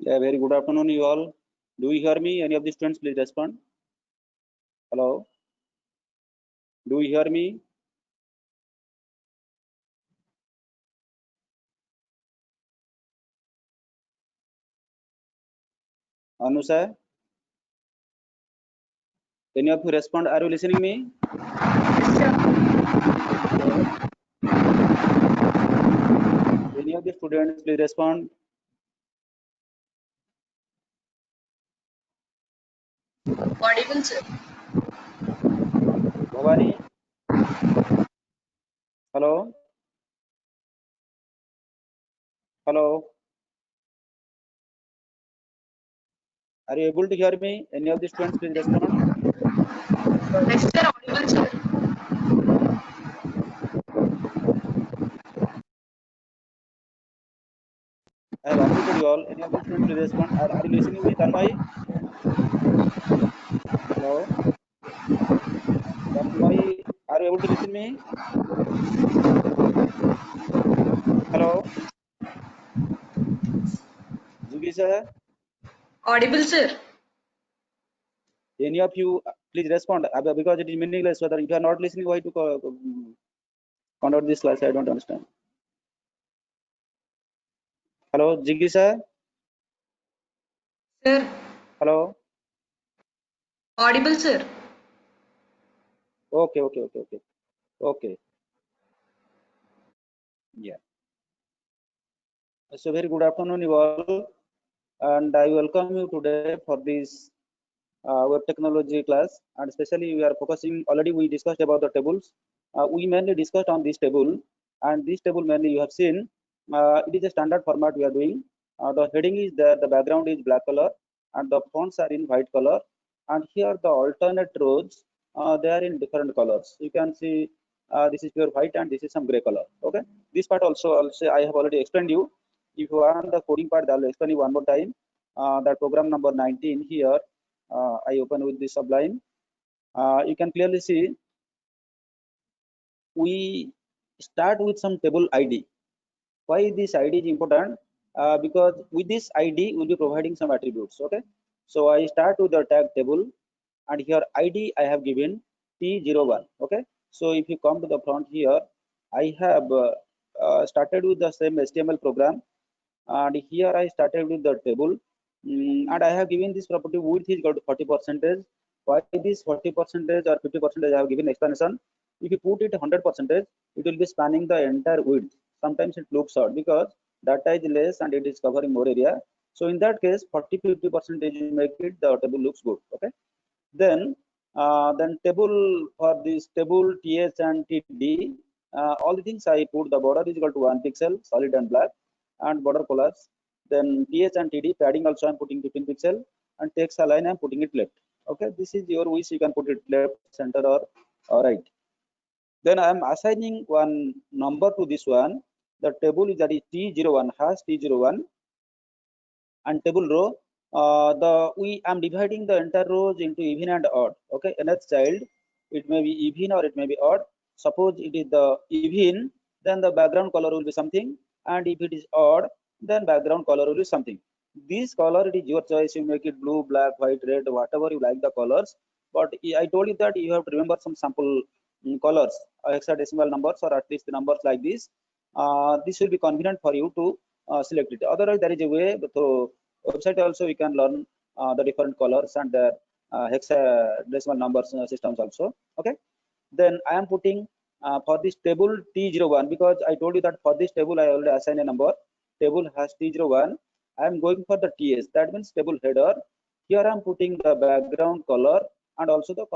Yeah, very good afternoon, you all. Do you hear me? Any of the students, please respond. Hello. Do you hear me? Anusa, any of you respond? Are you listening me? Any of the students, please respond. Audible, sir. Bhavani? Hello? Hello? Are you able to hear me? Any of the students, please respond. Yes, sir. Audible, sir. I have unmuted you all. Any of the students, please respond. Are you listening me, Tanmay? Hello? Tanmay, are you able to listen me? Hello? Jugi sir? Audible, sir. Any of you, please respond because it is meaningless. Whether if you are not listening, why to conduct this class? I don't understand. Hello, Jiggy sir? Sir. Hello? Audible, sir. Okay. Okay. Yeah. So very good afternoon, you all, and I welcome you today for this web technology class. And especially we are focusing. Already we discussed about the tables. We mainly discussed on this table, and this table mainly you have seen. It is a standard format we are doing. The heading is there. The background is black color, and the fonts are in white color. And here the alternate rows they are in different colors. You can see this is pure white and this is some gray color. Okay. This part also I have already explained you. If you want the coding part, I'll explain you one more time. That program number 19 here. I open with the Sublime. You can clearly see we start with some table ID. Why this ID is important? Because with this ID we'll be providing some attributes. Okay, so I start with the tag table, and here ID I have given T01. Okay, so if you come to the front here, I have started with the same HTML program, and here I started with the table, and I have given this property width is equal to 40%. Why this 40% or 50%? I have given explanation. If you put it 100%, it will be spanning the entire width. Sometimes it looks odd because data is less and it is covering more area. So in that case, 40-50% you make it, the table looks good. Okay. Then table, for this table TH and TD, all the things I put, the border is equal to 1 pixel, solid and black, and border colors. Then TH and TD padding also I'm putting 15 pixel, and text align I'm putting it left. Okay, this is your wish. You can put it left, center, or right. Then I'm assigning one number to this one. The table is that is T01 has T01, and table row. We am dividing the entire rows into even and odd. Okay, nth child, it may be even or it may be odd. Suppose it is the even, then the background color will be something, and if it is odd, then background color will be something. This color, it is your choice. You make it blue, black, white, red, whatever you like the colors. But I told you that you have to remember some sample colors, hexadecimal numbers, or at least the numbers like this. This will be convenient for you to select it. Otherwise, there is a way to website also we can learn the different colors and the hexadecimal numbers systems also. Okay, then I am putting for this table T01, because I told you that for this table I already assigned a number. Table has T01. I am going for the TS, that means table header. Here I am putting the background color and also the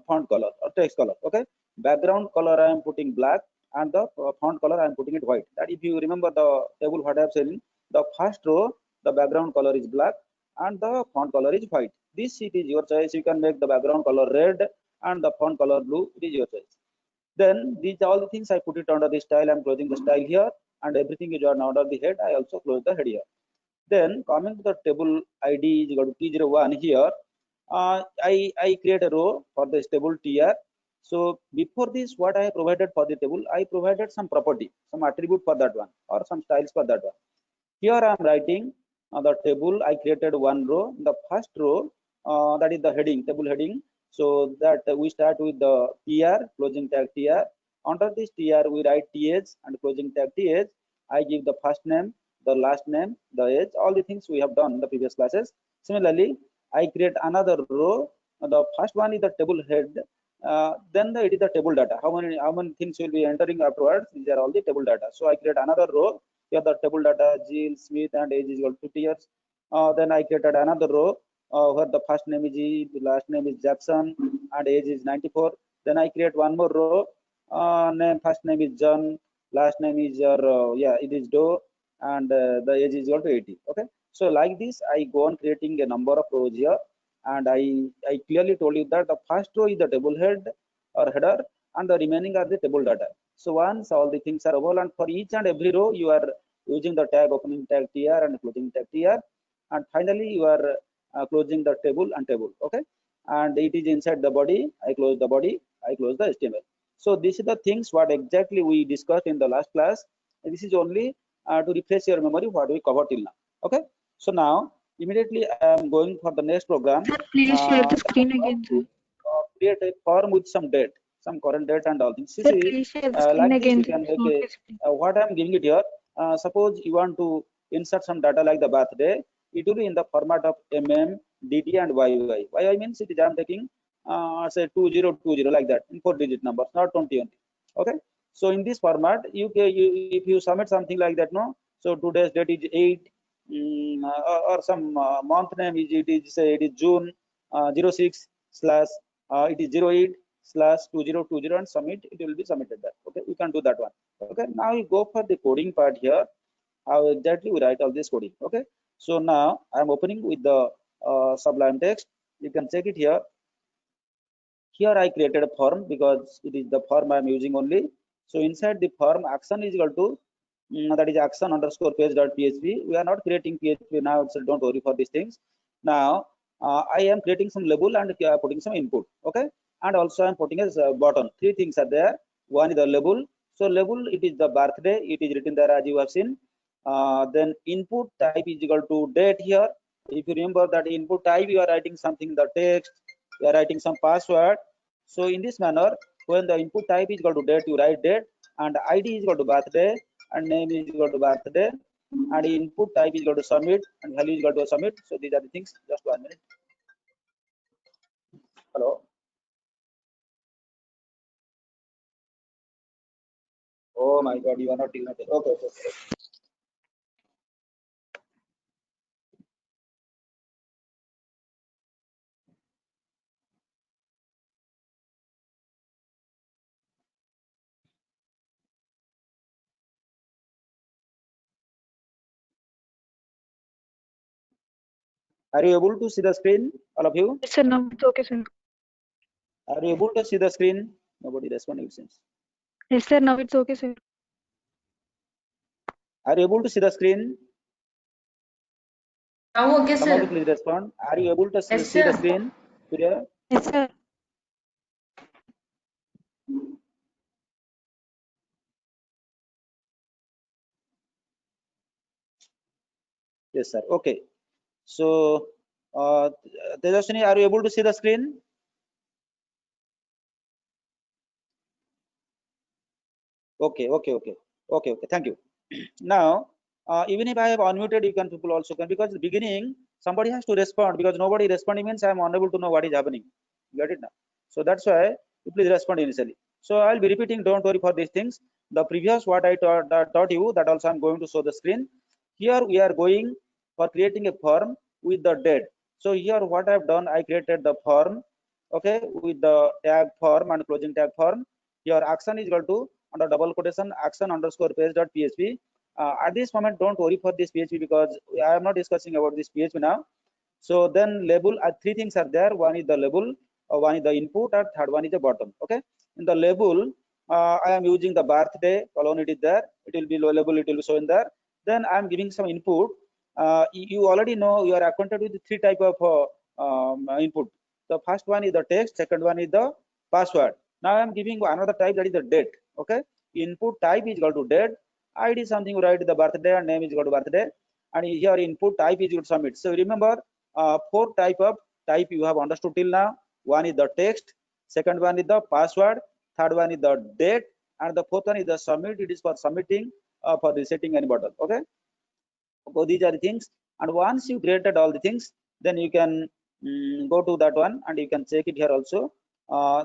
font color or text color. Okay, background color I am putting black, and the font color I am putting it white. That if you remember the table what I have said, the first row the background color is black and the font color is white. This it is your choice. You can make the background color red and the font color blue. It is your choice. Then these all the things I put it under the style. I'm closing the style here, and everything is under the head. I also close the head here. Then coming to the table ID is equal to T01 here. I create a row for this table TR. So before this, what I provided for the table, I provided some property, some attribute for that one, or some styles for that one. Here I am writing the table, I created one row. The first row, that is the heading, table heading. So that we start with the tr, closing tag tr. Under this tr, we write th and closing tag th. I give the first name, the last name, the age, all the things we have done in the previous classes. Similarly, I create another row. The first one is the table head. Then it is the table data. How many things will be entering afterwards? These are all the table data. So I create another row. Here the table data, Jill Smith and age is equal to 50 years. Then I created another row where the first name is G, the last name is Jackson, and age is 94. Then I create one more row. First name is John, last name is your yeah, it is Doe, and the age is equal to 80. Okay. So like this, I go on creating a number of rows here, and I clearly told you that the first row is the table head or header, and the remaining are the table data. So once all the things are available, and for each and every row, you are using the tag opening tag tr and closing tag tr, and finally you are closing the table and table. Okay, and it is inside the body. I close the body. I close the HTML. So this is the things what exactly we discussed in the last class. This is only to refresh your memory what we covered till now. Okay, so now immediately I am going for the next program. Sir, please share the That is screen how again, to sir. create a form with some date, some current date and all things. Sir, See, please share the screen like this again, you sir. can make Not a visible. what I'm giving it here. Suppose you want to insert some data like the birthday, it will be in the format of DD and YY. YY means it is I'm taking say 2020 like that in 4-digit numbers, not 20 only. Okay. So in this format, if you submit something like that, no. So today's date is 8, or some month name is it is say it is June 06 slash it is 08/2020 and submit. It will be submitted there. Okay, you can do that one. Okay, now you go for the coding part here. How exactly we write all this coding. Okay, so now I'm opening with the Sublime Text. You can check it here. Here I created a form because it is the form I'm using only. So inside the form, action is equal to that is action underscore page.php. We are not creating PHP now, so don't worry for these things. Now I am creating some label and putting some input. Okay, and also I'm putting as a button. Three things are there. One is the label. So label, it is the birthday. It is written there as you have seen. Then input type is equal to date here. If you remember that input type, you are writing something the text, you are writing some password. So in this manner, when the input type is equal to date, you write date, and ID is equal to birthday, and name is equal to birthday, and input type is equal to submit, and value is equal to submit. So these are the things. Just 1 minute. Hello. Oh my God, you are not ignored. Okay, okay, okay. Are you able to see the screen, all of you? Yes, sir, now it's okay, sir. Are you able to see the screen? Nobody responding, it seems. Yes, sir, now it's okay, sir. Are you able to see the screen? Now, okay, Somebody sir. please respond. Are you able to Yes, see the sir. screen? Surya? Yes, sir. Yes, sir. Okay. So, Tejaswini, are you able to see the screen? Okay, okay, okay, okay, okay. Thank you. Now, even if I have unmuted, you can people also can, because the beginning somebody has to respond, because nobody responding means I am unable to know what is happening. Get it now? So that's why you please respond initially. So I'll be repeating. Don't worry for these things. The previous what I taught you, that also I'm going to show the screen. Here we are going for creating a form with the date. So here what I've done, I created the form, okay, with the tag form and closing tag form. Here action is equal to under double quotation action underscore page.php. At this moment, don't worry for this PHP because I am not discussing about this PHP now. So then label, three things are there. One is the label, one is the input, and third one is the bottom. Okay. In the label, I am using the birthday column. It is there. It will be low label. It will be shown there. Then I am giving some input. You already know, you are acquainted with the three type of input. The first one is the text. Second one is the password. Now I am giving another type, that is the date. Okay. Input type is equal to date. ID something, you write the birthday, and name is equal to birthday. and here input type is equal to submit. So remember, 4 type you have understood till now. One is the text, second one is the password, third one is the date, and the fourth one is the submit. It is for submitting, for resetting any button. Okay, so these are the things, and once you created all the things, then you can go to that one and you can check it here also.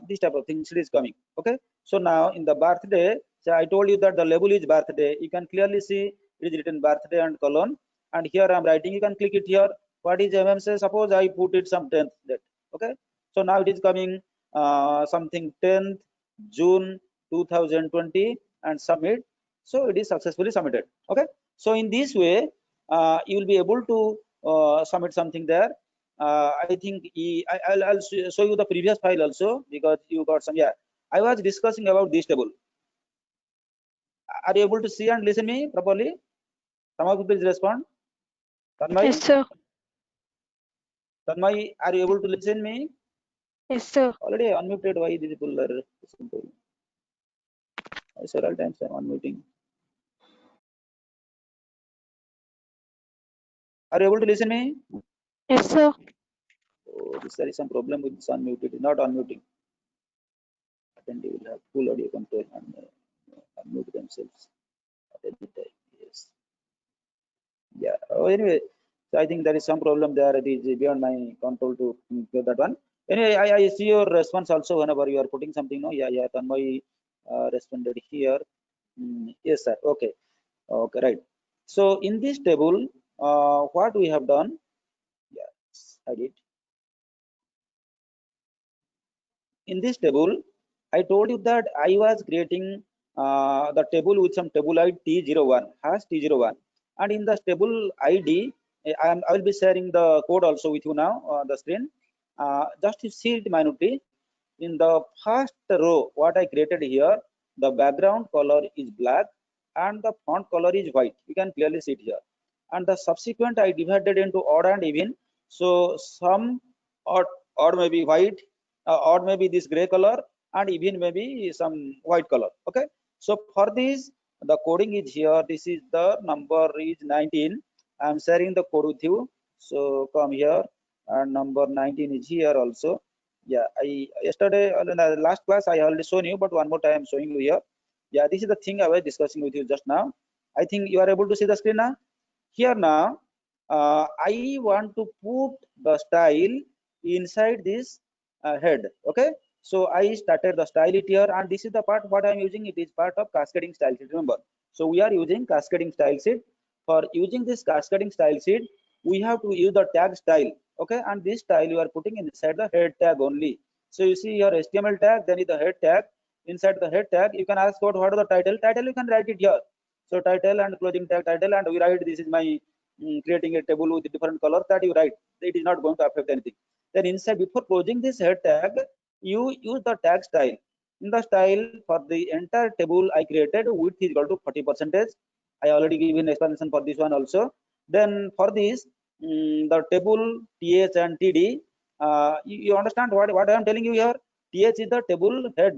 This type of things is coming. Okay, so now in the birthday, so I told you that the label is birthday. You can clearly see it is written birthday and colon, and here I'm writing. You can click it here. What is MMC? Suppose I put it some 10th date. Okay, so now it is coming something 10th June 2020 and submit. So it is successfully submitted. Okay, so in this way you will be able to submit something there. I think I'll show you the previous file also, because you got some. Yeah, I was discussing about this table. Are you able to see and listen me properly? Some of you please respond. Tanmay, Yes, sir. Tanmay, are you able to listen me? Yes, sir. Already unmuted. Why these people are simple? Several times I'm unmuting. Are you able to listen me? Yes, sir. Oh, there is some problem with this unmuted. Not unmuting. Then they will have full audio control and unmute themselves at any time. Yes. Yeah. Oh, anyway, so I think there is some problem there. It is beyond my control to get that one. Anyway, I see your response also whenever you are putting something. No, yeah, Tanmay responded here. Yes, sir. Okay. Okay, right. So in this table, what we have done? Yes, I did. In this table, I told you that I was creating the table with some table ID T01, hash T01, and in the table ID, I will be sharing the code also with you now on the screen. Just to see it minutely, in the first row, what I created here, the background color is black and the font color is white. You can clearly see it here. And the subsequent I divided into odd and even. So some odd may be white, odd may be this gray color, and even maybe some white color. Okay, so for this the coding is here. This is the number is 19. I'm sharing the code with you, so come here, and number 19 is here also. Yeah, I yesterday in the last class I already shown you, but one more time I'm showing you here. Yeah, this is the thing I was discussing with you just now. I think you are able to see the screen now. Here now, I want to put the style inside this head. Okay, so I started the style it here, and this is the part what I'm using. It is part of cascading style sheet. Remember, so we are using cascading style sheet. For using this cascading style sheet, we have to use the tag style. Okay, and this style you are putting inside the head tag only. So you see your HTML tag, then is the head tag. Inside the head tag, you can ask what is the title. Title you can write it here. So title and closing tag title, and we write this is my creating a table with different colors, that you write. It is not going to affect anything. Then inside, before closing this head tag, you use the tag style. In the style for the entire table I created, width is equal to 40%. I already given explanation for this one also. Then for this, the table th and td, you understand what I am telling you here. Th is the table head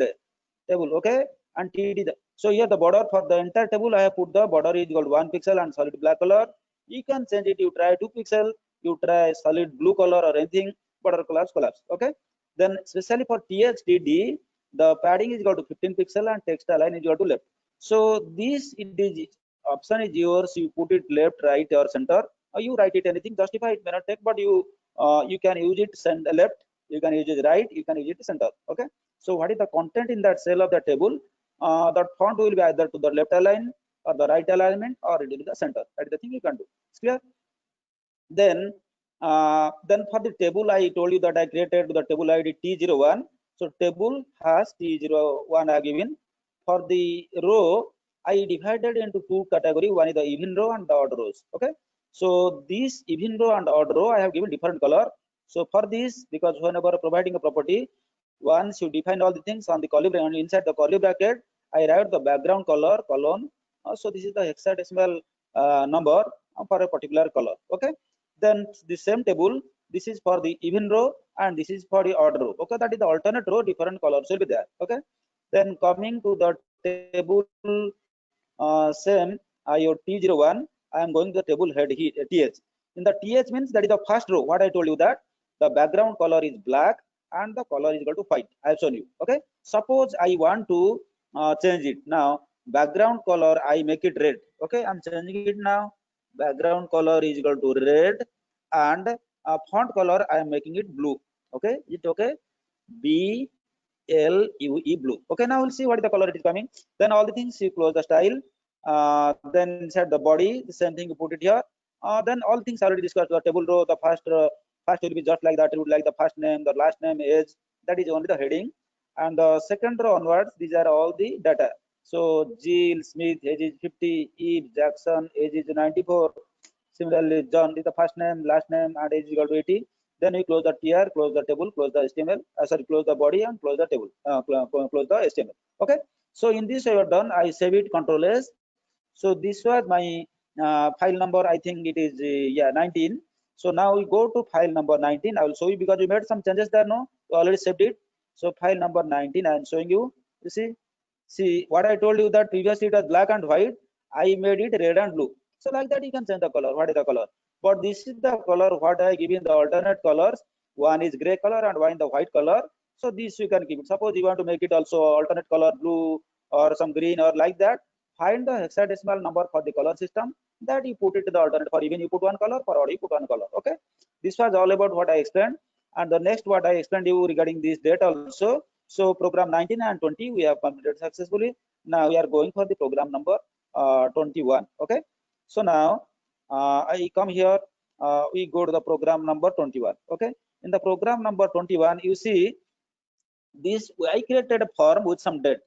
table, okay, and td so here the border for the entire table I have put the border is equal to 1 pixel and solid black color. You can change it. You try 2 pixel, you try solid blue color or anything, border collapse. Okay, then especially for thtd, the padding is equal to 15 pixel and text align is equal to left. So this it is option is yours. You put it left, right, or center, or you write it anything. Justify it may not take, but you can use it send left, you can use it right, you can use it center. Okay, so what is the content in that cell of the table? That font will be either to the left align or the right alignment, or it will be the center. That is the thing you can do. It's clear? Then for the table, I told you that I created the table ID T01. So table has T01 I given. For the row, I divided into two categories. One is the even row and the odd rows. Okay. So this even row and odd row, I have given different color. So for this, because whenever providing a property, once you define all the things on the curly bracket, inside the curly bracket, I write the background color colon. So this is the hexadecimal number for a particular color. Okay. Then the same table, this is for the even row and this is for the odd row. Okay, that is the alternate row, different colors will be there. Okay, then coming to the table same your T01, I am going to the table head here, th. In the th means that is the first row. What I told you, that the background color is black and the color is equal to white. I have shown you. Okay. Suppose I want to change it now. Background color I make it red. Okay, I'm changing it now. Background color is equal to red, and font color I am making it blue. Okay, is it okay? BLUE, blue. Okay, now we'll see what is the color it is coming. Then all the things you close the style. Then inside the body, the same thing you put it here. Then all things already discussed. The table row, the first will be just like that. It would like the first name, the last name, age. That is only the heading. And the second row onwards, these are all the data. So Jill Smith, age is 50, Eve Jackson, age is 94. Similarly, John is the first name, last name, and age is equal to 80. Then we close the tr, close the table, close the HTML. Sorry, close the body and close the table. Close the HTML. Okay. So in this I have done. I save it. Control S. So this was my file number. I think it is yeah 19. So now we go to file number 19. I will show you because we made some changes there. No, we already saved it. So file number 19. I am showing you. You see what I told you, that previously it was black and white. I made it red and blue. So like that you can change the color. What is the color? But this is the color what I give in the alternate colors. One is gray color and one the white color. So this you can keep it. Suppose you want to make it also alternate color, blue or some green or like that. Find the hexadecimal number for the color system, that you put it to the alternate. For even you put one color, for odd you put one color. Okay, this was all about what I explained. And the next what I explained you regarding this date also. So program 19 and 20 we have completed successfully. Now we are going for the program number 21. Okay, so now I come here. We go to the program number 21. Okay, in the program number 21 you see this, I created a form with some date.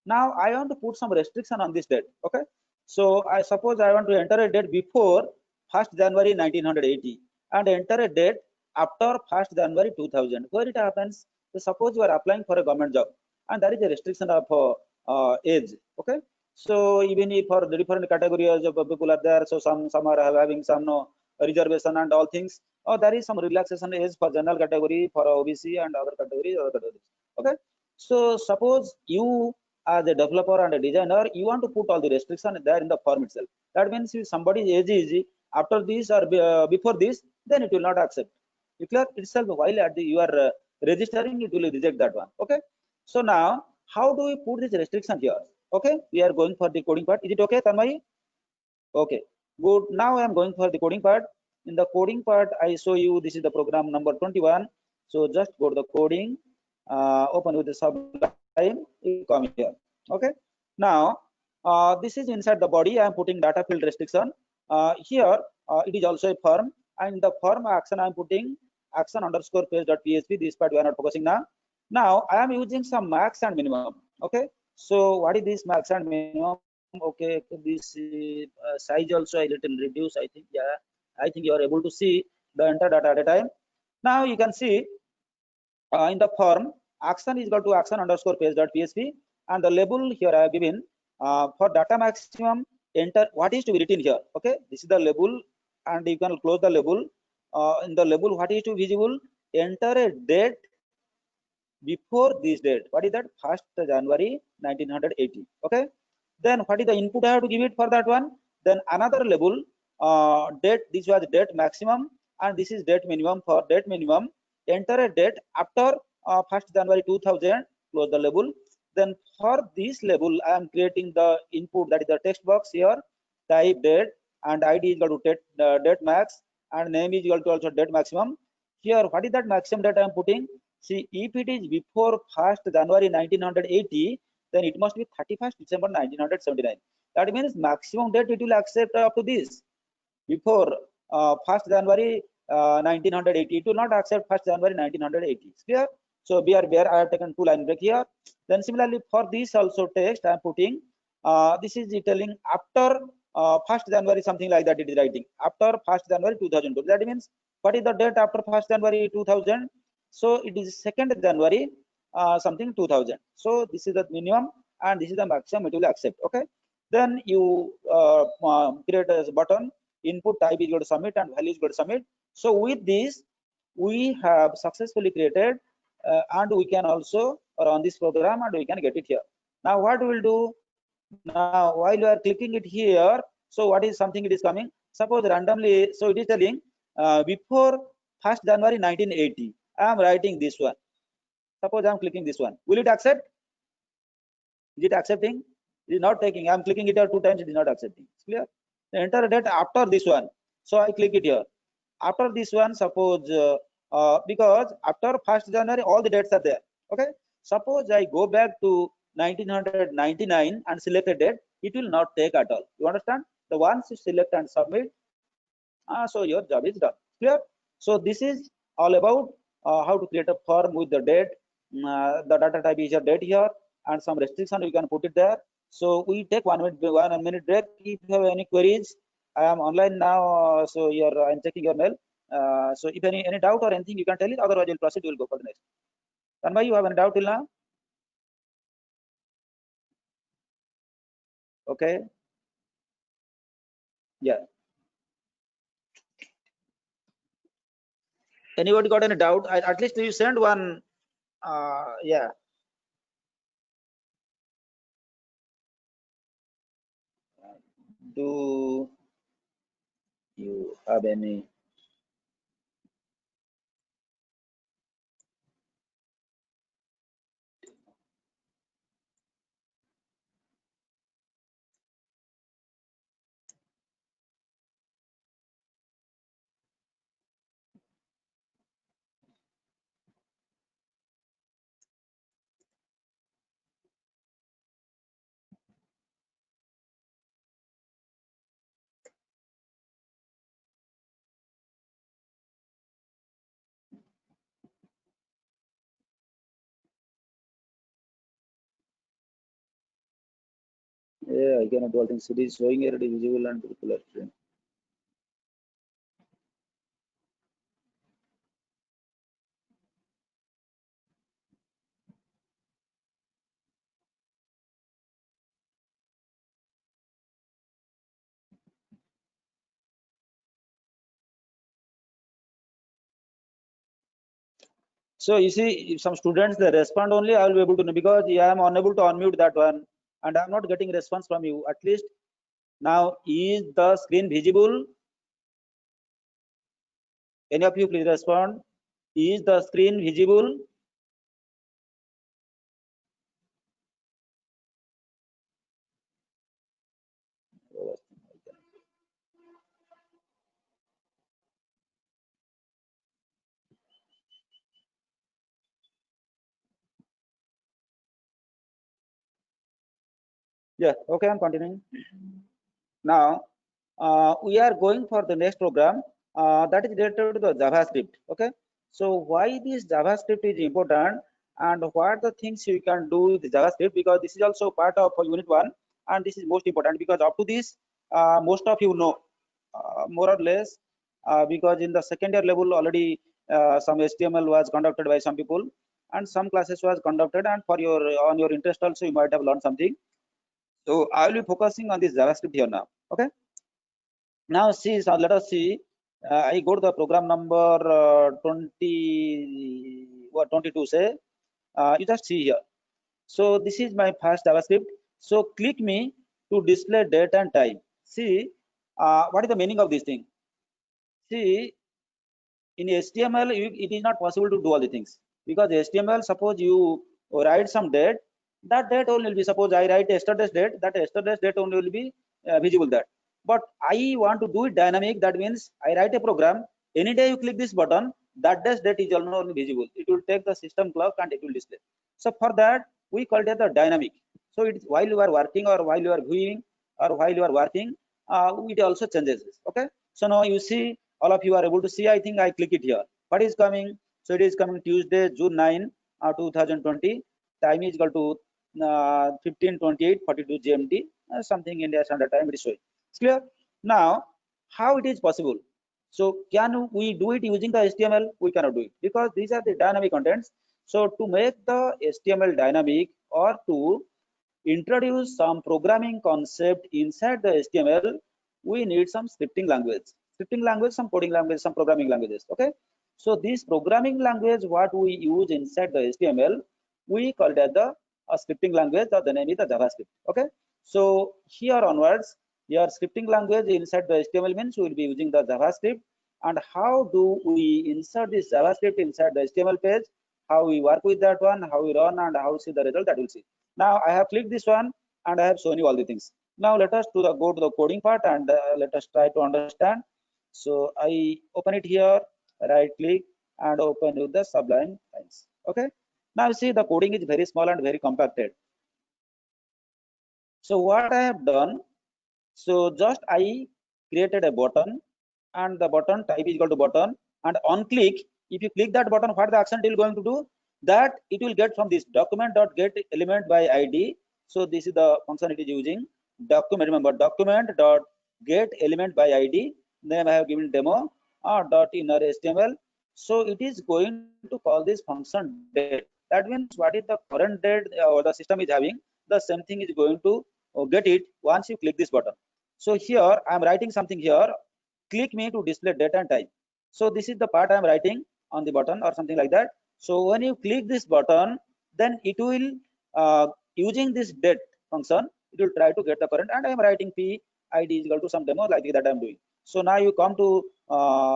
Now I want to put some restriction on this date. Okay, so I suppose I want to enter a date before 1st January 1980 and enter a date after 1st January 2000. Where it happens, so suppose you are applying for a government job and there is a restriction of age. Okay, so even if for the different categories of people are there, so some are having some no reservation and all things, or there is some relaxation age for general category, for OBC and other categories. Okay, so suppose you as a developer and a designer, you want to put all the restriction there in the form itself. That means if somebody's age is after this or before this, then it will not accept. Declare itself while at the you are registering, it will reject that one. Okay, so now how do we put this restriction here? Okay, we are going for the coding part. Is it okay, Tanmay? Okay, good. Now I am going for the coding part. In the coding part, I show you this is the program number 21. So just go to the coding, open with the Sublime, you come here. Okay, now this is inside the body. I am putting data field restriction. Here it is also a form, and the form action I am putting action underscore page.php. This part we are not focusing now. Now I am using some max and minimum. Okay, so what is this max and minimum? Okay, this size also I little reduce. I think, yeah, I think you are able to see the entire data at a time. Now you can see in the form action is equal to action underscore page.php, and the label here I have given for data maximum, enter what is to be written here. Okay, this is the label, and you can close the label. In the label, what is to visible? Enter a date before this date. What is that? 1st January 1980. Okay, then what is the input I have to give it for that one? Then another label date. This was date maximum and this is date minimum. For date minimum, enter a date after 1st January 2000, close the label. Then for this label I am creating the input, that is the text box here. Type date and id is equal to date max, and name is equal to also date maximum. Here what is that maximum date I am putting? See, if it is before 1st January 1980, then it must be 31st December 1979. That means maximum date it will accept up to this. Before 1st January 1980, it will not accept 1st January 1980. Clear? So bear, I have taken 2 line break here. Then similarly for this also text I am putting this is telling after 1st January, something like that it is writing after 1st January 2002. That means what is the date after 1st January 2000? So it is 2nd January something 2000. So this is the minimum and this is the maximum it will accept. Okay, then you create a button, input type is going to submit and value is going to submit. So with this we have successfully created and we can also run this program and we can get it here. Now what we will do, now while you are clicking it here, so what is something it is coming, Suppose randomly, so it is telling before 1st January 1980, I am writing this one. Suppose I am clicking this one. Will it accept? Is it accepting? It is not taking. I am clicking it here 2 times. It is not accepting. It's clear. Enter a date after this one. So I click it here. After this one, suppose because after 1st January, all the dates are there. Okay. Suppose I go back to 1999 and select a date, it will not take at all. You understand? The once you select and submit, so your job is done. Clear? So this is all about how to create a form with the date. The data type is your date here, and some restriction you can put it there. So we take 1 minute break. If you have any queries, I am online now. So I'm checking your mail. So if any doubt or anything, you can tell it. Otherwise, we'll proceed. We'll go for the next. Tanmay, you have any doubt till now? Okay. Yeah. Anybody got any doubt? At least you send one. Yeah. Do you have any? Yeah, I cannot do all things. It is showing already visible and people are trained. So you see, if some students they respond only, I will be able to know because I am unable to unmute that one, and I am not getting response from you. At least now, is the screen visible? Any of you please respond. Is the screen visible? Yeah. Okay, I'm continuing. Now, we are going for the next program that is related to the JavaScript. Okay. So why this JavaScript is important and what are the things you can do with JavaScript, because this is also part of unit 1 and this is most important because up to this most of you know more or less because in the second year level already some HTML was conducted by some people and some classes was conducted, and for your on your interest also you might have learned something. So I will be focusing on this JavaScript here now. Okay. Now see, so let us see. I go to the program number 22 say. You just see here. So this is my first JavaScript. So click me to display date and time. See, what is the meaning of this thing? See, in HTML, it is not possible to do all the things because HTML, suppose you write some date, that date only will be, suppose I write yesterday's date, that yesterday's date only will be visible there. But I want to do it dynamic. That means I write a program. Any day you click this button, that day's date is only visible. It will take the system clock and it will display. So for that, we call it the dynamic. So it's while you are working or while you are viewing or while you are working, it also changes. Okay. So now you see, all of you are able to see. I think I click it here. What is coming? So it is coming Tuesday, June 9, 2020. Time is equal to 15:28:42 GMT. Something India Standard Time it is showing. It's clear. Now, how it is possible? So can we do it using the HTML? We cannot do it because these are the dynamic contents. So to make the HTML dynamic or to introduce some programming concept inside the HTML, we need some scripting language. Scripting language, some coding language, some programming languages. Okay. So this programming language, what we use inside the HTML, we call that the scripting language, or the name is the JavaScript. Okay. So here onwards, Your scripting language inside the HTML means we will be using the JavaScript. And how do we insert this JavaScript inside the HTML page? How we work with that one, how we run, and how see the result, that we'll see. Now I have clicked this one and I have shown you all the things. Now let us go to the coding part and let us try to understand. So I open it here, right click and open with the Sublime Lines. Okay. Now you see the coding is very small and very compacted. So what I have done, so just I created a button and the button type is equal to button, and on click, if you click that button, what the action it will going to do, that it will get from this document dot get element by ID. So this is the function it is using, document, remember document dot get element by ID. Then I have given demo dot inner HTML. So it is going to call this function date. That means what is the current date or the system is having, the same thing is going to get it once you click this button. So here I am writing something here, click me to display date and time. So this is the part I am writing on the button or something like that. So when you click this button, then it will using this date function, it will try to get the current, and I am writing p id is equal to some demo like that I am doing. So now you come to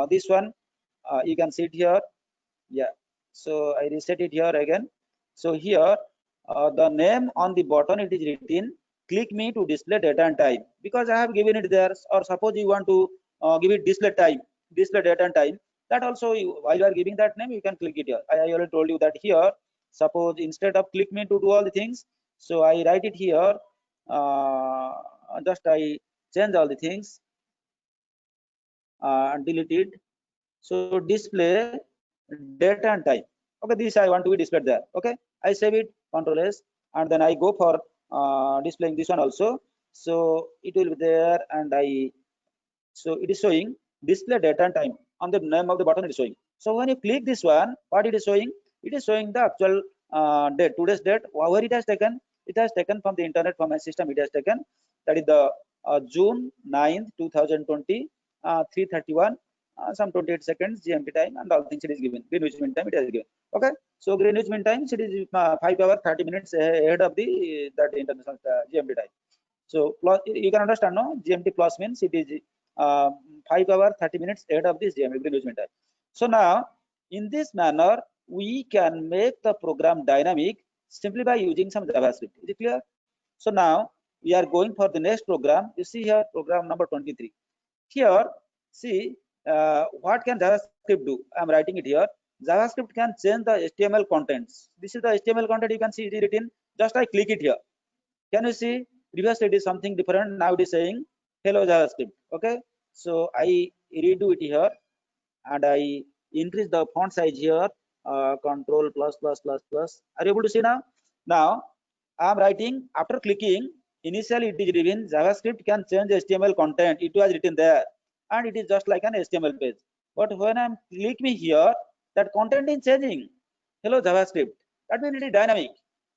this one, you can see it here. Yeah, so I reset it here again. So here the name on the button it is written click me to display date and time, because I have given it there. Or suppose you want to give it display time, display date and time, that also while you are giving that name you can click it here. I already told you that here, suppose instead of click me to do all the things, so I write it here, just I change all the things and delete it. So display date and time. Okay, this I want to be displayed there. Okay, I save it, Control S, and then I go for displaying this one also. So it will be there, and so it is showing display date and time on the name of the button. It is showing. So when you click this one, what it is showing? It is showing the actual date, today's date. Where it has taken? It has taken from the internet, from my system. It has taken, that is the June 9th, 2020, 3:31. Some 28 seconds GMT time, and all things it is given. Greenwich Mean Time it is given. Okay, so Greenwich Mean Time it is 5 hours 30 minutes ahead of the that international GMT time. So plus, you can understand, no, GMT plus means it is 5 hours 30 minutes ahead of this GMT Greenwich Mean Time. So now in this manner we can make the program dynamic simply by using some JavaScript. Is it clear? So now we are going for the next program. You see here program number 23. Here, see what can JavaScript do? I'm writing it here. JavaScript can change the HTML contents. This is the HTML content. You can see it is written. Just I click it here. Can you see? Previously it is something different. Now it is saying hello JavaScript. Okay. So I redo it here, and I increase the font size here. Control plus plus plus plus. Are you able to see now? Now I'm writing, after clicking, initially it is written JavaScript can change HTML content. It was written there, and it is just like an HTML page. But when I'm click me here, that content is changing. Hello JavaScript. That means it is dynamic.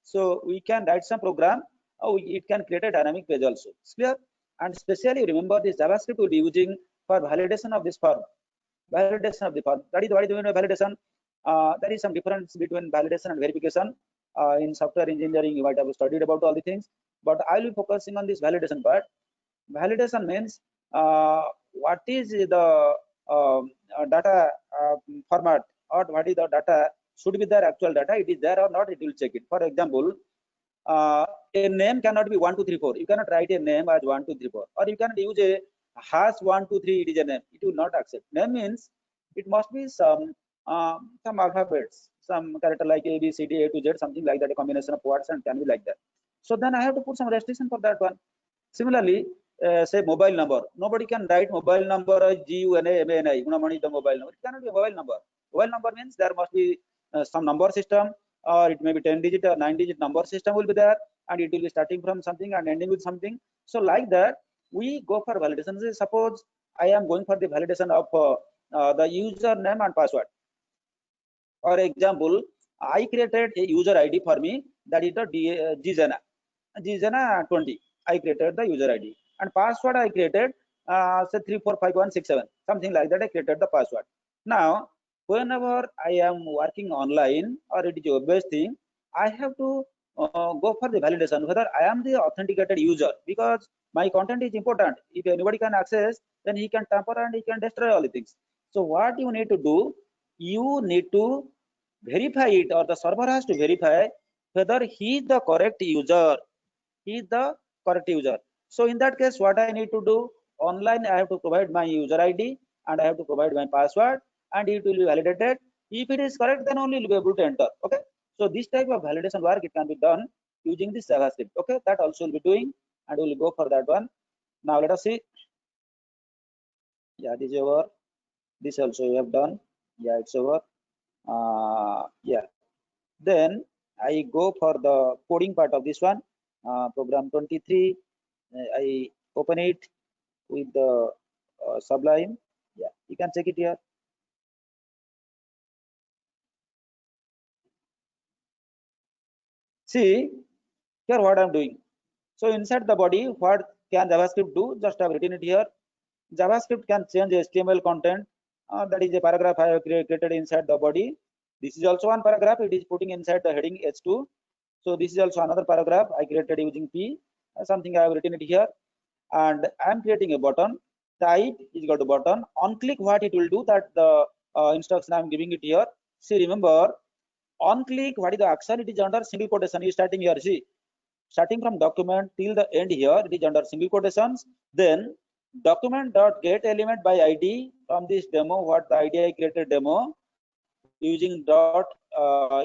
So we can write some program. It can create a dynamic page also. It's clear? And especially remember this JavaScript will be using for validation of this form. Validation of the form. That is what is doing validation. There is some difference between validation and verification. In software engineering, you might have studied about all the things, but I will be focusing on this validation part. Validation means what is the data format, or what is the data should be their actual data. It is there or not, it will check it. For example, a name cannot be 1 2 3 4. You cannot write a name as 1 2 3 4, or you cannot use a hash 1 2 3. It is a name. It will not accept. Name means it must be some alphabets, some character like A B C D A to Z, something like that, a combination of words, and can be like that. So then I have to put some restriction for that one. Similarly, say mobile number. Nobody can write mobile number as GUNAMANI. Gunamani is the mobile number. It cannot be a mobile number. Mobile number means there must be some number system, or it may be 10 digit or 9 digit number system will be there, and it will be starting from something and ending with something. So like that, we go for validation. Suppose I am going for the validation of the username and password. For example, I created a user ID for me, that is the Gzena 20. I created the user ID, and password I created say 345167, something like that. I created the password. Now whenever I am working online, or it is a web-based thing, I have to go for the validation whether I am the authenticated user, because my content is important. If anybody can access, then he can tamper and he can destroy all the things. So what you need to do, you need to verify it, or the server has to verify whether he is the correct user. He is the correct user. So in that case, what I need to do, online I have to provide my user ID and I have to provide my password, and it will be validated. If it is correct, then only you'll be able to enter. Okay. So this type of validation work, it can be done using this JavaScript. Okay, that also will be doing, and we'll go for that one. Now let us see. Yeah, this is over. This also we have done. Yeah, it's over. Yeah. Then I go for the coding part of this one. Program 23. I open it with the Sublime. Yeah, you can check it here. See here what I'm doing. So inside the body, what can JavaScript do? Just I've written it here. JavaScript can change HTML content. That is a paragraph I have created inside the body. This is also one paragraph. It is putting inside the heading H2. So this is also another paragraph I created using P. Something I have written it here. And I am creating a button. Type is equal to button. On click, what it will do, that the instruction I am giving it here. See, remember, on click, what is the action? It is under single quotation. You starting here. See, starting from document till the end here, it is under single quotations. Then document dot get element by ID from this demo. What the ID I created demo using dot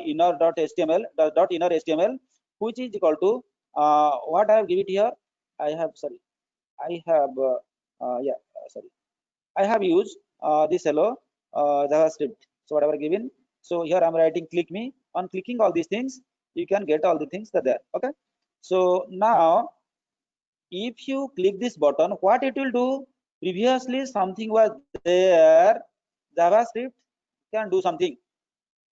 inner dot HTML dot inner HTML, which is equal to what I have given it here. I have sorry. I have sorry. I have used this hello JavaScript. So whatever given. So here I'm writing click me. On clicking all these things, you can get all the things that there. Okay. So now if you click this button, what it will do? Previously something was there. JavaScript can do something.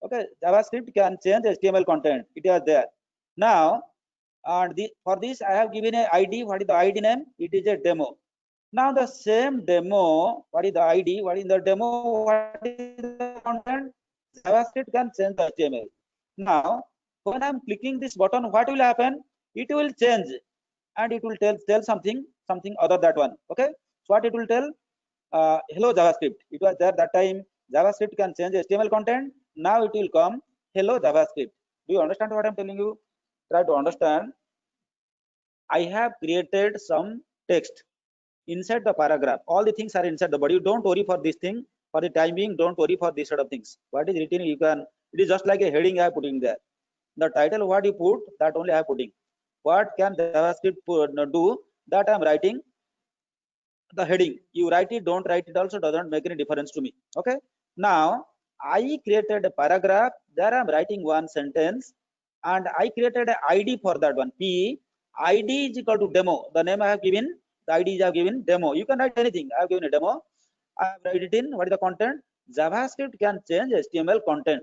Okay, JavaScript can change HTML content. It is there. Now, and for this I have given a ID. What is the ID name? It is a demo. Now the same demo, what is the ID? What is the demo? What is the content? JavaScript can change the HTML. Now, when I'm clicking this button, what will happen? It will change, and it will tell something other that one. Okay. So what it will tell? Hello JavaScript. It was there that time. JavaScript can change HTML content. Now it will come hello JavaScript. Do you understand what I'm telling you? Try to understand. I have created some text inside the paragraph. All the things are inside the body. Don't worry for this thing. For the time being, don't worry for this sort of things. What is written, you can. It is just like a heading I have putting there. The title, what you put, that only I have putting. What can JavaScript do? That I am writing. The heading, you write it, don't write it, also doesn't make any difference to me. Okay. Now I created a paragraph. There I'm writing one sentence, and I created an ID for that one. P ID is equal to demo. The name I have given, the ID I have given demo. You can write anything. I have given a demo. I have written it in. What is the content? JavaScript can change HTML content.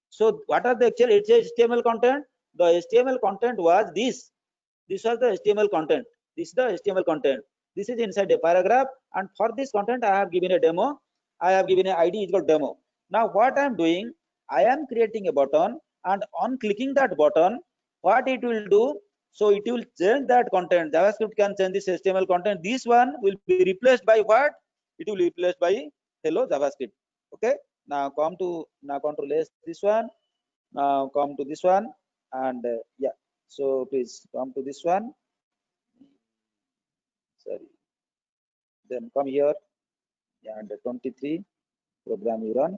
So what are the actual HTML content? The HTML content was this. This was the HTML content. This is the HTML content. This is inside a paragraph, and for this content I have given a demo. I have given an ID is called demo. Now what I am doing, I am creating a button, and on clicking that button, what it will do? So it will change that content. JavaScript can change this HTML content. This one will be replaced by what? It will be replaced by hello JavaScript. Okay. Now control S this one. Now come to this one, and yeah. So please come to this one. Sorry. Then come here, and 23 program you run.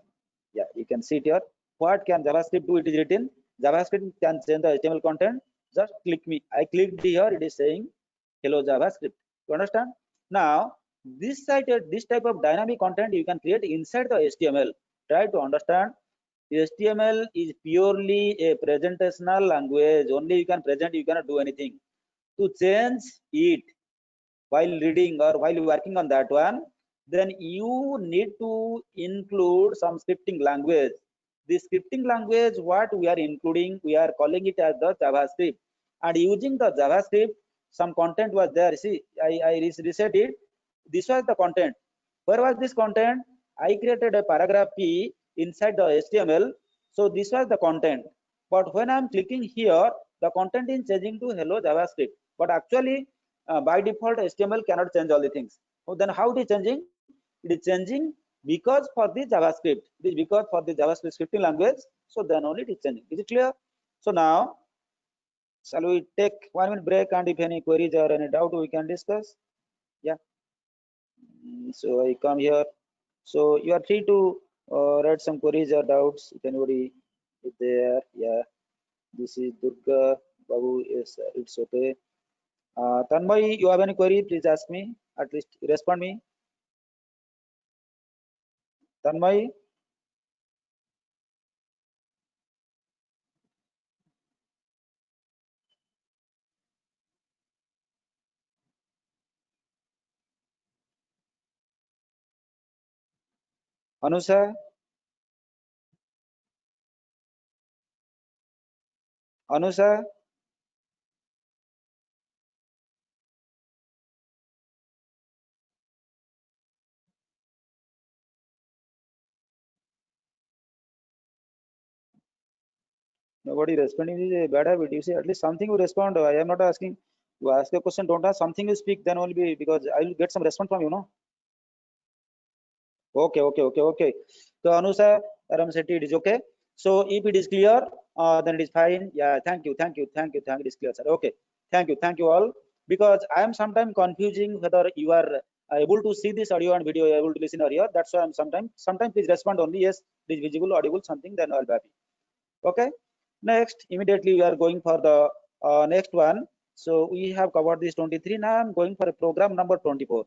Yeah, you can see it here. What can JavaScript do? It is written. JavaScript can change the HTML content. Just click me. I clicked here. It is saying hello JavaScript. You understand? Now this type of dynamic content you can create inside the HTML. Try to understand. HTML is purely a presentational language. Only you can present. You cannot do anything. To change it while reading or while working on that one, then you need to include some scripting language. The scripting language, what we are including, we are calling it as the JavaScript. And using the JavaScript, some content was there. See, I reset it. This was the content. Where was this content? I created a paragraph P inside the HTML. So this was the content. But when I'm clicking here, the content is changing to hello JavaScript, but actually by default HTML cannot change all the things. So then how it is changing? It is changing because for the JavaScript. It is because for the JavaScript scripting language. So then only it is changing. Is it clear? So now shall we take 1 minute break, and if any queries or any doubt we can discuss? Yeah. So I come here. So you are free to write some queries or doubts if anybody is there. Yeah. This is Durga Babu. Yes, it's okay. Tanmay, you have any query? Please ask me. At least respond me. Tanmay, Anusa, Anusa. Nobody responding is a bad habit. You see, at least something you respond. I am not asking. You ask a question, don't ask something you speak, then only be, because I will get some response from you, no? Okay. So Anusa Ram Shetty, it is okay. So if it is clear, then it is fine. Yeah, thank you. It is clear, sir. Okay, thank you all. Because I am sometimes confusing whether you are able to see this audio and video, able to listen or hear. That's why I'm sometimes please respond only yes, it is visible, audible, something. Then I'll be happy. Okay. Next, immediately we are going for the next one. So we have covered this 23. Now I'm going for a program number 24.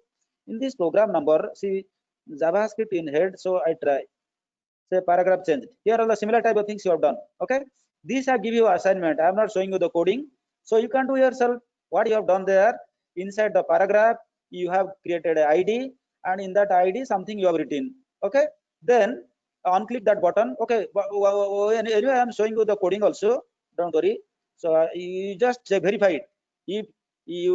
In this program number, see JavaScript in head. So I try say paragraph change. Here are the similar type of things you have done. Okay. These I give you assignment. I am not showing you the coding. So you can do yourself what you have done there. Inside the paragraph, you have created an ID, and in that ID something you have written. Okay. Then unclick that button. Okay. Anyway, I am showing you the coding also. Don't worry. So you just verify it. If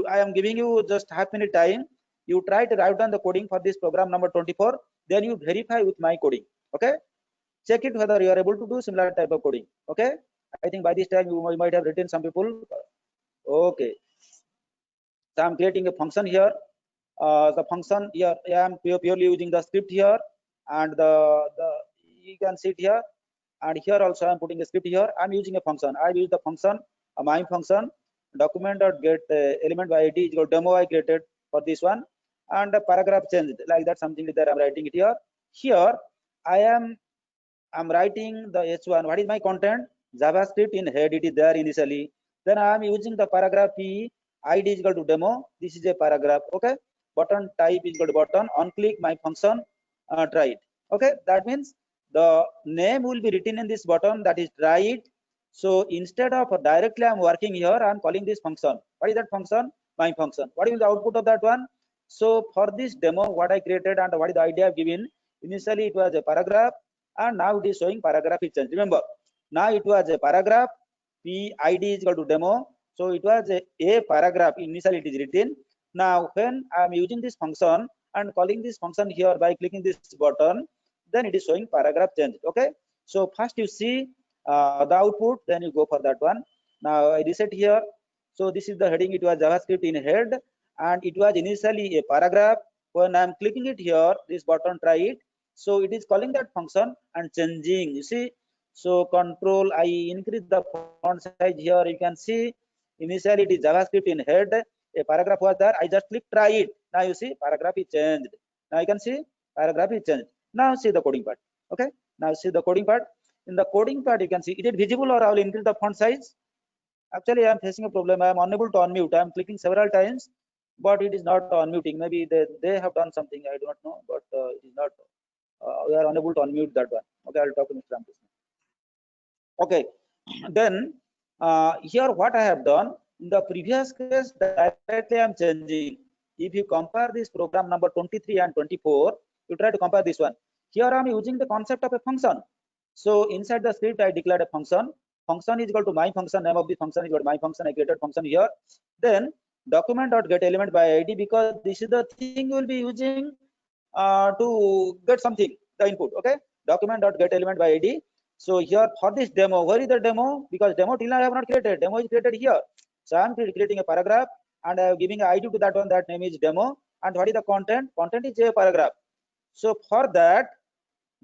I am giving you just half-minute time, you try to write down the coding for this program number 24. Then you verify with my coding. Okay. Check it whether you are able to do similar type of coding. Okay. I think by this time you might have written some people. Okay. So I'm creating a function here. The function here I am purely using the script here, and the you can see it here, and here also I'm putting a script here. I'm using a function. I use the function my function document.get element by id is equal demo I created for this one, and the paragraph changed like that, something like that. I'm writing it here. Here I'm writing the h1. What is my content? JavaScript in head, it is there initially. Then I am using the paragraph p id is equal to demo. This is a paragraph. Okay. Button type is equal to button. On click my function, try it. Okay. That means the name will be written in this button, that is try it. So instead of directly I'm working here, I'm calling this function. What is that function? My function. What is the output of that one? So for this demo, what I created and what is the idea I've given? Initially it was a paragraph, and now it is showing paragraph is changed. Remember, now it was a paragraph, p id is equal to demo. So it was a paragraph, initially it is written. Now when I am using this function and calling this function here by clicking this button, then it is showing paragraph change. Okay. So first you see the output, then you go for that one. Now I reset here. So this is the heading. It was JavaScript in head, and it was initially a paragraph. When I am clicking it here, this button try it. So it is calling that function and changing. You see, so control I increase the font size here. You can see initially it is JavaScript in head. A paragraph was there. I just click try it. Now you see paragraph is changed. Now you can see paragraph is changed. Now see the coding part. Okay. Now see the coding part. In the coding part, you can see, is it visible, or I will increase the font size? Actually, I am facing a problem. I am unable to unmute. I am clicking several times, but it is not unmuting. Maybe they have done something. I do not know, but it is not. We are unable to unmute that one. Okay, I will talk to Mr. Ramkrishna. Okay, then here what I have done in the previous case, directly I am changing. If you compare this program number 23 and 24, you try to compare this one. Here I am using the concept of a function. So inside the script, I declared a function. Function is equal to my function. Name of the function is equal to my function. I created function here. Then document.get element by id, because this is the thing you will be using to get something, the input. Okay. Document.get element by id. So here for this demo, where is the demo? Because demo till now I have not created. Demo is created here. So I am creating a paragraph and I am giving an ID to that one. That name is demo. And what is the content? Content is a paragraph. So for that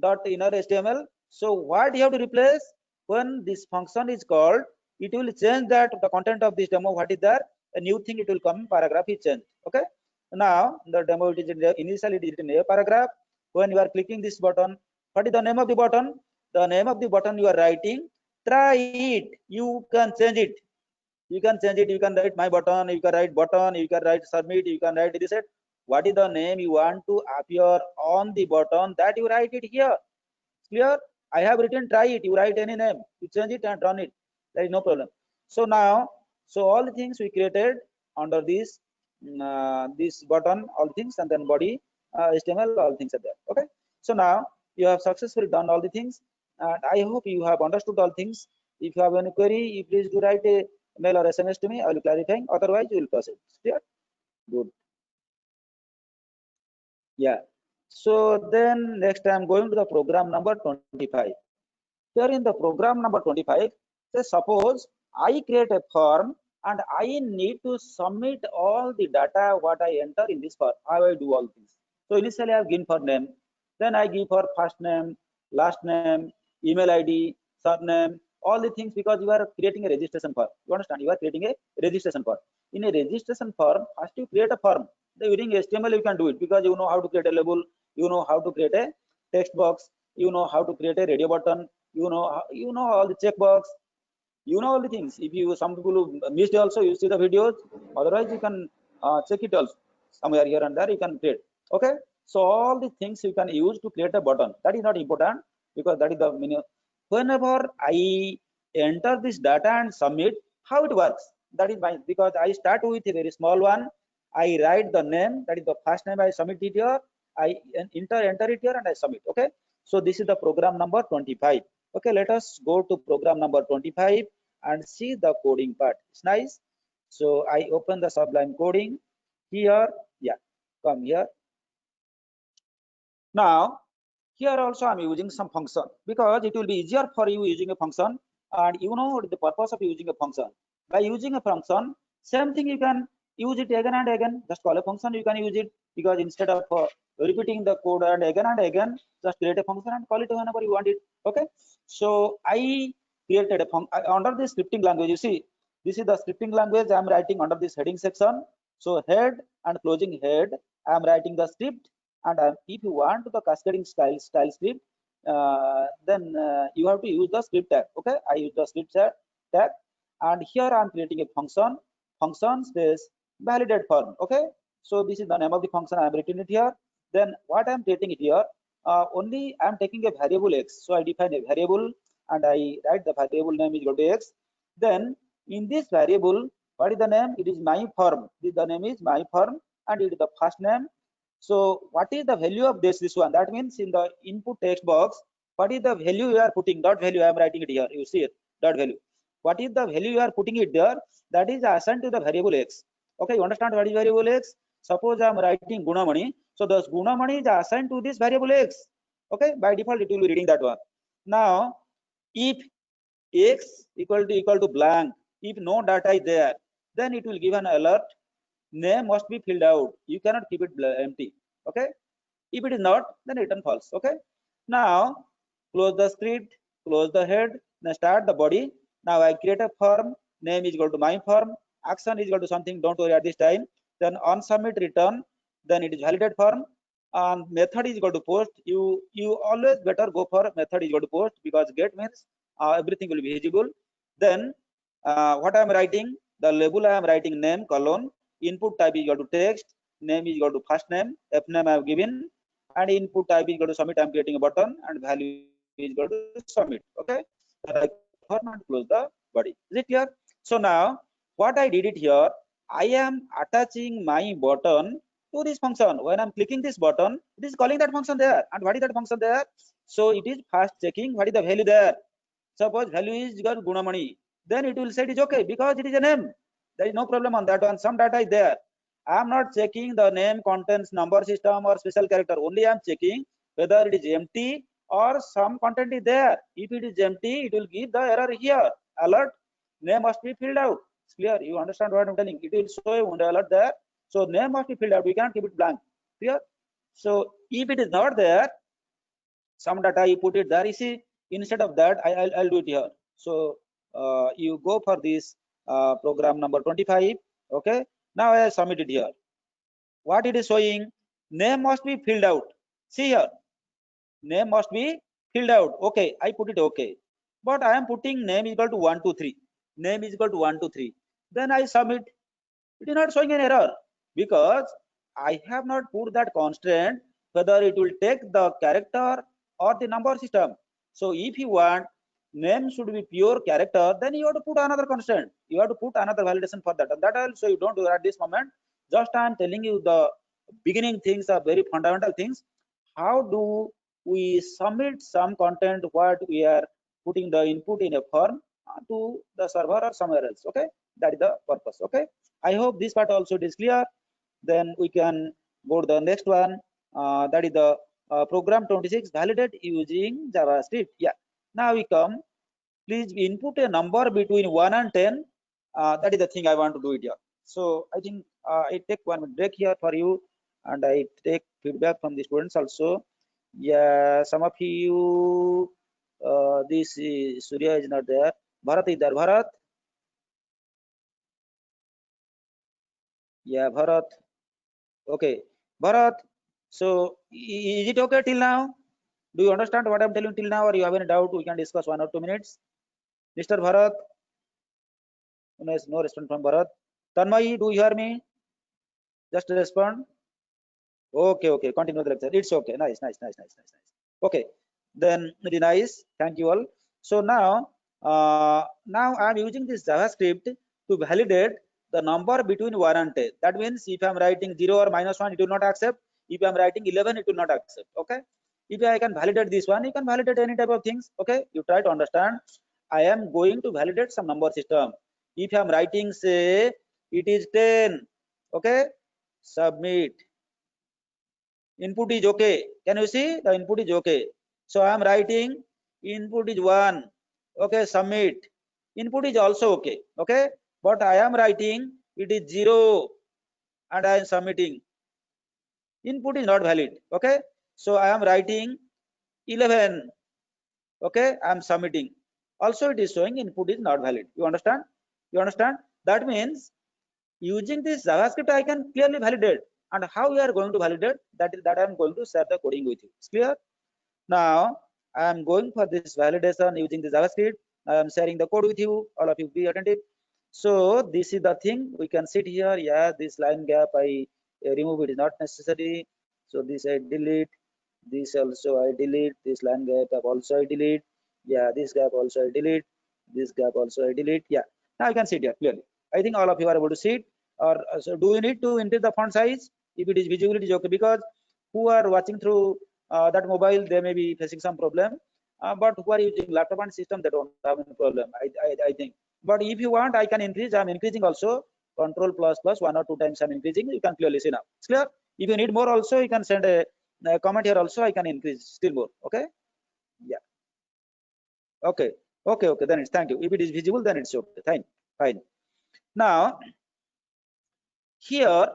dot inner HTML. So what you have to replace when this function is called, it will change that the content of this demo. What is there? A new thing it will come. Paragraph is changed. Okay. Now the demo it is initially it is in a paragraph. When you are clicking this button, what is the name of the button? The name of the button you are writing. Try it. You can change it. You can change it. You can write my button. You can write button. You can write submit. You can write reset. What is the name you want to appear on the button? That you write it here. Clear? I have written try it. You write any name. You change it and run it. There is no problem. So now, so all the things we created under this this button, all things, and then body, HTML, all things are there. Okay. So now you have successfully done all the things, and I hope you have understood all things. If you have any query, you please do write a mail or SMS to me. I will clarifying. Otherwise, you will proceed. Clear? Good. Yeah. So then next I am going to the program number 25. Here in the program number 25, say suppose I create a form and I need to submit all the data what I enter in this form. How I do all things. So initially I have given for name, then I give for first name, last name, email ID, surname, all the things, because you are creating a registration form. You understand? You are creating a registration form. In a registration form, first you create a form. Using HTML you can do it because you know how to create a label, you know how to create a text box, you know how to create a radio button, you know all the checkbox, you know all the things. If you some people who missed also, you see the videos. Otherwise you can check it also somewhere here and there you can create. Okay, so all the things you can use to create a button. That is not important because that is the meaning. Whenever I enter this data and submit, how it works, that is my, because I start with a very small one. I write the name, that is the first name, I submit it here, I enter it here and I submit. Okay, so this is the program number 25. Okay, let us go to program number 25 and see the coding part. It's nice. So I open the Sublime coding here. Yeah, come here. Now here also I'm using some function because it will be easier for you using a function, and you know the purpose of using a function. By using a function, same thing you can use it again and again. Just call a function, you can use it, because instead of repeating the code and again, just create a function and call it whenever you want it. Okay, so I created a function under the scripting language. You see, this is the scripting language I'm writing under this heading section. So head and closing head, I'm writing the script. And if you want the cascading style script, then you have to use the script tag. Okay, I use the script tag, and here I'm creating a function space validate form. Okay, so this is the name of the function. I'm writing it here. Then what I'm creating it here, only I'm taking a variable x. So I define a variable and I write the variable name is equal to x. Then in this variable, what is the name? It is my form. The name is my form, and it is the first name. So what is the value of this one? That means in the input text box, what is the value you are putting? Dot value I am writing it here. You see it, dot value. What is the value you are putting it there? That is assigned to the variable x. Okay, you understand what is variable x? Suppose I am writing Gunamani. So the Gunamani is assigned to this variable x. Okay, by default it will be reading that one. Now, if x equal to blank, if no data is there, then it will give an alert. Name must be filled out. You cannot keep it empty. Okay, if it is not, then return false. Okay, now close the script, close the head, then start the body. Now I create a form, name is equal to my form, action is equal to something, don't worry at this time. Then on submit return, then it is validate form, and method is equal to post. You always better go for method is equal to post, because get means everything will be visible. Then what I am writing, the label I am writing name colon, input type is equal to text, name is equal to first name, f name I have given, and input type is equal to submit. I am creating a button, and value is equal to submit. Okay, then I confirm and close the body. Is it clear? So now what I did it here, I am attaching my button to this function. When I'm clicking this button, it is calling that function there. And what is that function there? So it is first checking what is the value there. Suppose value is equal to Gunamani, then it will say it is okay because it is a name. There is no problem on that one. Some data is there. I am not checking the name contains number system or special character. Only I am checking whether it is empty or some content is there. If it is empty, it will give the error here. Alert, name must be filled out. It's clear. You understand what I'm telling? It will show a window alert there. So name must be filled out. We can't keep it blank. Clear? So if it is not there, some data you put it there. You see, instead of that, I'll do it here. So you go for this program number 25. Okay. Now I submit it here. What it is showing? Name must be filled out. See here, name must be filled out. Okay, I put it okay. But I am putting name equal to 123. Name is equal to 123. Then I submit. It is not showing an error because I have not put that constraint whether it will take the character or the number system. So if you want name should be pure character, then you have to put another constraint. You have to put another validation for that. And that also you don't do at this moment. Just I am telling you the beginning things are very fundamental things. How do we submit some content what we are putting the input in a form to the server or somewhere else? Okay, that is the purpose. Okay, I hope this part also is clear. Then we can go to the next one. That is the program 26 validate using JavaScript. Yeah, now we come. Please input a number between 1 and 10. That is the thing I want to do it here. So I think I take 1 minute break here for you, and I take feedback from the students also. Yeah, some of you, this is, Surya is not there. Bharat is there. Bharat. Yeah, Bharat. Okay, Bharat. So is it okay till now? Do you understand what I'm telling till now, or you have any doubt? We can discuss 1 or 2 minutes. Mr. Bharat. No response from Bharat. Tanmay, do you hear me? Just respond. Okay, okay. Continue the lecture. It's okay. Nice, nice, nice, nice, nice, nice. Okay, then very nice. Thank you all. So now I'm using this JavaScript to validate the number between 1 and 10. That means if I'm writing 0 or -1, it will not accept. If I'm writing 11, it will not accept. Okay. If I can validate this one, you can validate any type of things. Okay. You try to understand. I am going to validate some number system. If I'm writing, say, it is 10. Okay. Submit. Input is okay. Can you see the input is okay? So I am writing input is 1. Okay, submit. Input is also okay. Okay, but I am writing it is 0 and I am submitting. Input is not valid. Okay, so I am writing 11. Okay, I am submitting. Also it is showing input is not valid. You understand? You understand? That means using this JavaScript I can clearly validate. And how we are going to validate, that I am going to share the coding with you. It's clear? Now I am going for this validation using the JavaScript. I am sharing the code with you. All of you be attentive. So this is the thing. We can sit here. Yeah, this line gap I remove, it is not necessary. So this I delete. This also I delete. This line gap also I delete. Yeah, this gap also I delete. This gap also I delete. Yeah. Now I can see it here clearly. I think all of you are able to see it. Or so do you need to increase the font size? If it is visible, it is okay, because who are watching through that mobile, they may be facing some problem. But who are using laptop and system, they don't have any problem. I think. But if you want, I can increase. I'm increasing also. Control plus 1 or 2 times I'm increasing. You can clearly see now. It's clear. If you need more, also you can send a comment here. Also, I can increase still more. Okay. Yeah. Okay. Okay. Okay. Then it's thank you. If it is visible, then it's okay. Fine. Fine. Now here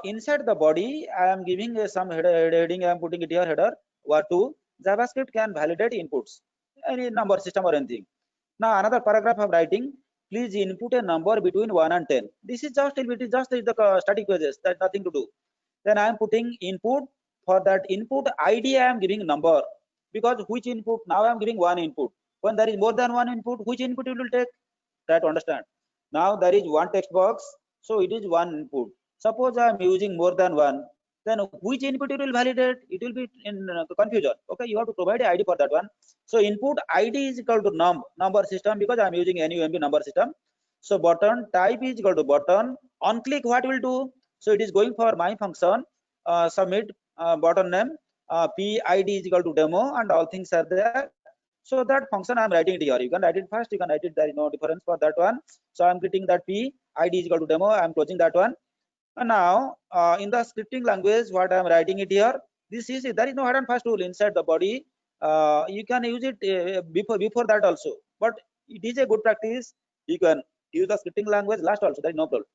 inside the body, I am giving some heading. I am putting it here header. What to JavaScript can validate inputs, any number system or anything. Now another paragraph of writing. Please input a number between 1 and 10. This is just it is just the static pages. That nothing to do. Then I am putting input. For that input ID, I am giving number, because which input, now I am giving one input. When there is more than one input, which input it will take? Try to understand. Now there is one text box, so it is one input. Suppose I am using more than one, then which input it will validate? It will be in confusion. Okay, you have to provide a ID for that one. So input ID is equal to number system, because I am using NUMB number system. So button type is equal to button. On click, what will do? So it is going for my function submit button name PID is equal to demo, and all things are there. So that function I am writing it here. You can write it first. You can write it. There is no difference for that one. So I am getting that PID is equal to demo. I am closing that one. And now in the scripting language, what I am writing it here, This is it. There is no hard and fast rule inside the body. You can use it before that also, but it is a good practice. You can use the scripting language last also. There is no problem.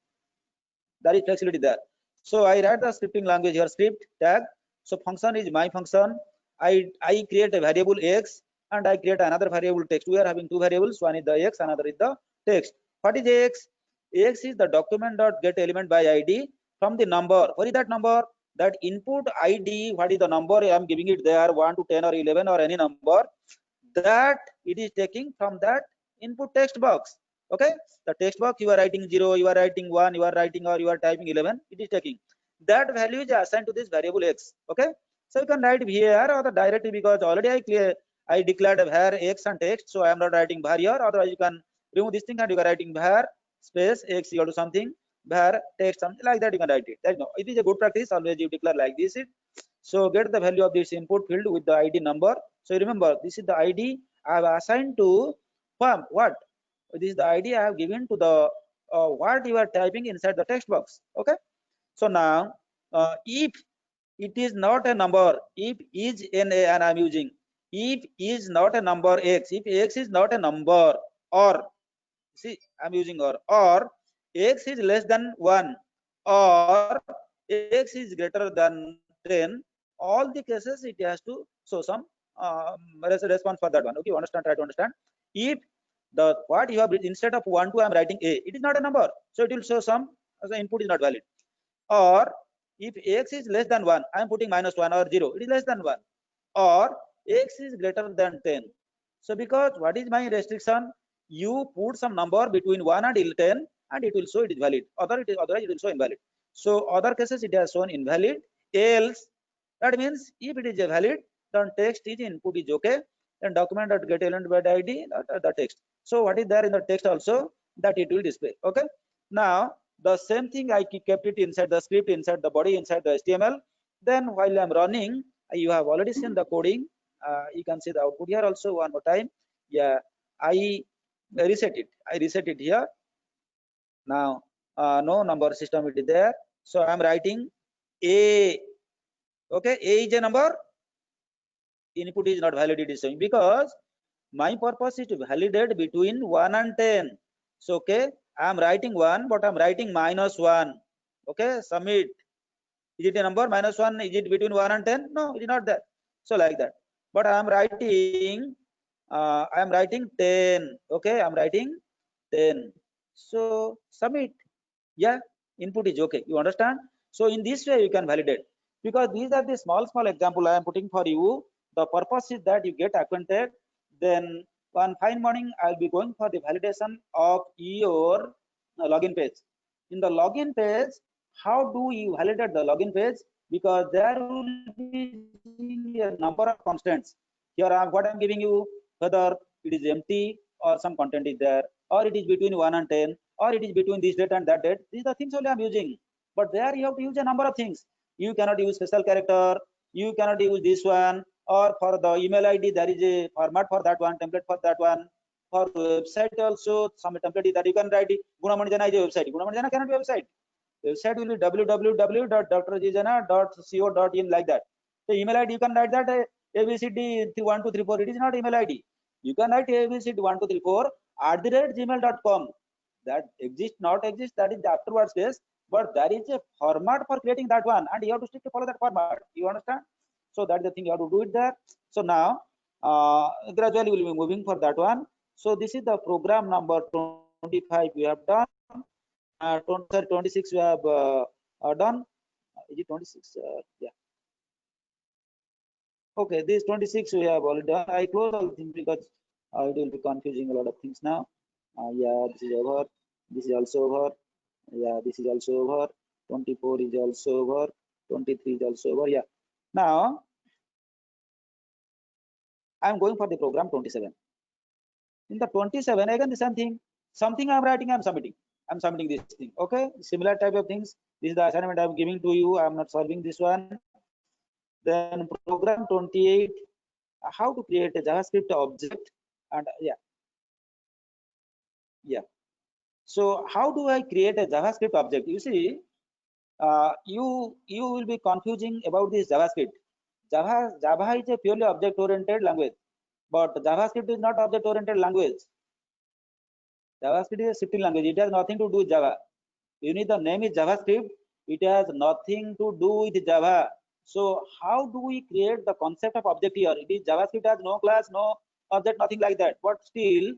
There is flexibility there. So I write the scripting language here, script tag. So function is my function. I create a variable x and I create another variable text. We are having two variables. One is the x, another is the text. What is x? X is the document dot get element by id from the number. What is that number? That input id. What is the number? I am giving it there 1 to 10 or 11 or any number. That it is taking from that input text box. Okay, the text box you are writing 0, you are writing 1, you are writing or you are typing 11, it is taking that value is assigned to this variable x. Okay, so you can write var or the directly, because already I declared a var x and text, so I am not writing var here. Otherwise you can remove this thing and you are writing var space x equal to something, var text, something like that you can write it. That, no, it is a good practice. Always you declare like this. So get the value of this input field with the id number. So remember, this is the id I have assigned to what? This is the id I have given to the what you are typing inside the text box. Okay. So now if it is not a number, if is na and I'm using, if is not a number x, if x is not a number, or see I'm using or x is less than 1 or x is greater than 10, all the cases it has to show some response for that one. Okay, you understand? Try to understand. If the what you have instead of 1 2 I'm writing a, it is not a number, so it will show some as the input is not valid. Or if x is less than 1, I am putting -1 or 0, it is less than 1. Or x is greater than 10. So because what is my restriction? You put some number between 1 and 10 and it will show it is valid. Otherwise it will show invalid. So other cases it has shown invalid. Else, that means if it is a valid, then text is input is okay. Then document dot get element by id the text. So what is there in the text also, that it will display. Okay. Now the same thing I kept it inside the script, inside the body, inside the HTML. Then while I'm running, you have already seen the coding. You can see the output here also one more time. Yeah, I reset it. I reset it here. Now no number system it is there. So I'm writing a. Okay, a is a number. Input is not valid, it is showing, because my purpose is to validate between 1 and 10. So okay, I am writing 1, but I am writing -1. Okay, submit. Is it a number -1? Is it between 1 and 10? No, it is not that. So like that. But I am writing 10. Okay, I am writing 10. So submit. Yeah, input is okay. You understand? So in this way you can validate, because these are the small example I am putting for you. The purpose is that you get acquainted. Then one fine morning I'll be going for the validation of your login page. In the login page, how do you validate the login page? Because there will be a number of constants. Here what I'm giving you, whether it is empty or some content is there, or it is between 1 and 10, or it is between this date and that date. These are the things only I'm using. But there you have to use a number of things. You cannot use special character, you cannot use this one, or for the email ID there is a format for that one, template for that one. For website also some template is that you can write it. Gunamanjana is a website. Gunamanjana cannot be a website. Website will be www.drjjana.co.in, like that. The email ID you can write that abcd 1234. It is not email ID. You can write abcd1234 @gmail.com. That exists, not exist, that is the afterwards case. But there is a format for creating that one, and you have to strictly follow that format. You understand? So that's the thing, you have to do it there. So now gradually we'll be moving for that one. So this is the program number 25 we have done. 26 we have done. Is it 26? Yeah. Okay, this 26 we have already done. I close all things because it will be confusing a lot of things now. Yeah, this is over. This is also over. Yeah, this is also over. 24 is also over. 23 is also over. Yeah. Now I am going for the program 27. In the 27, again the same thing. Something I'm writing, I'm submitting. I'm submitting this thing. Okay, similar type of things. This is the assignment I'm giving to you. I'm not solving this one. Then program 28, how to create a JavaScript object, and yeah. So how do I create a JavaScript object? You see, you will be confusing about this JavaScript. Java is a purely object oriented language, but JavaScript is not object oriented language. JavaScript is a scripting language. It has nothing to do with Java. Even if the name is JavaScript, it has nothing to do with Java. So how do we create the concept of object here? It is JavaScript has no class, no object, nothing like that. But still,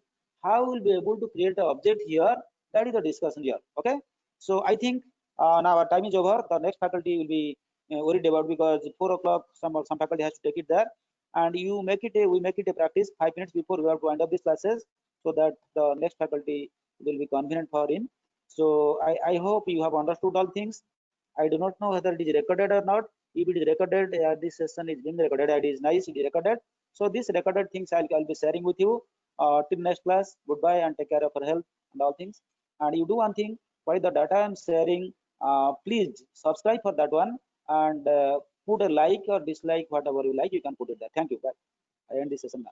how will be able to create the object here? That is the discussion here. Okay. So I think now our time is over. The next faculty will be worried about, because 4 o'clock some faculty has to take it there, and you make it we make it a practice 5 minutes before we have to end up these classes, so that the next faculty will be convenient for him. So I hope you have understood all things. I do not know whether it is recorded or not. If it is recorded, this session is being recorded. It is nice, it is recorded. So this recorded things I'll be sharing with you. Till next class, goodbye and take care of your health and all things. And you do one thing, while the data I'm sharing, please subscribe for that one, and put a like or dislike, whatever you like, you can put it there. Thank you. Bye. I end this session now.